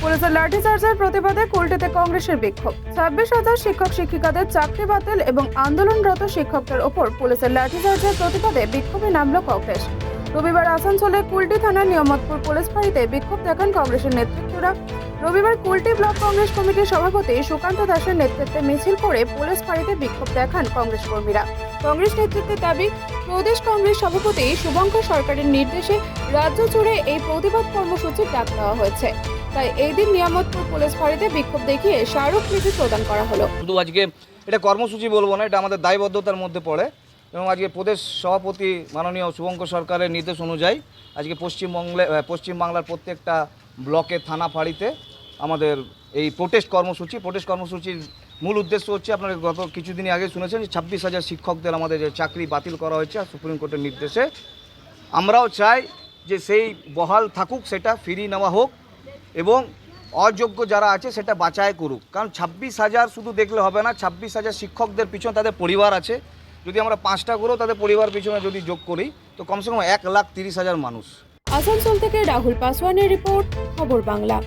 পুলিশের লাঠিচার্জের প্রতিবাদে কুলটিতে কংগ্রেসের বিক্ষোভ। 26,000 শিক্ষক শিক্ষিকাদের চাকরি বাতিল এবং আন্দোলনরত শিক্ষকদের ওপর পুলিশের লাঠিচার্জের প্রতিবাদে বিক্ষোভে নামল কংগ্রেস। রবিবার আসানসোলে কুলটি থানার নিয়ামতপুর পুলিশ ফাঁড়িতে বিক্ষোভ দেখান কংগ্রেসের নেতৃত্বরা। রবিবার কুলটি ব্লক কংগ্রেস কমিটির সভাপতি সুকান্ত দাসের নেতৃত্বে মিছিল করে পুলিশ ফাঁড়িতে বিক্ষোভ দেখান কংগ্রেস কর্মীরা। কংগ্রেস নেতৃত্বের দাবি, প্রদেশ কংগ্রেস সভাপতি শুভঙ্কর সরকারের নির্দেশে রাজ্য জুড়ে এই প্রতিবাদ কর্মসূচির ডাক দেওয়া হয়েছে। তাই এই দিন নিয়ামতপুর পুলিশ ফাঁড়িতে বিক্ষোভ দেখিয়ে স্মারকলিপি প্রদান করা হলো। শুধু আজকে এটা কর্মসূচি বলবো না, এটা আমাদের দায়বদ্ধতার মধ্যে পড়ে এবং আজকে প্রদেশ সভাপতি মাননীয় শুভঙ্কর সরকারের নির্দেশ অনুযায়ী আজকে পশ্চিমবাংলার প্রত্যেকটা ব্লকে থানা ফাঁড়িতে আমাদের এই প্রোটেস্ট কর্মসূচির মূল উদ্দেশ্য হচ্ছে, আপনারা গত কিছুদিন আগে শুনেছেন যে 26,000 শিক্ষকদের আমাদের যে চাকরি বাতিল করা হয়েছে সুপ্রিম কোর্টের নির্দেশে। আমরাও চাই যে সেই বহাল থাকুক, সেটা ফিরিয়ে নেওয়া হোক এবং অযোগ্য যারা আছে সেটা বাছাই করুক। কারণ 26,000 শুধু দেখলে হবে না, 26,000 শিক্ষকদের পিছনে তাদের পরিবার আছে। যদি আমরা 5টা করেও তাদের পরিবার পিছনে যদি যোগ করি তো কমসে কম 1,30,000 মানুষ। আসানসোল থেকে রাহুল পাসওয়ানের রিপোর্ট, খবর বাংলা।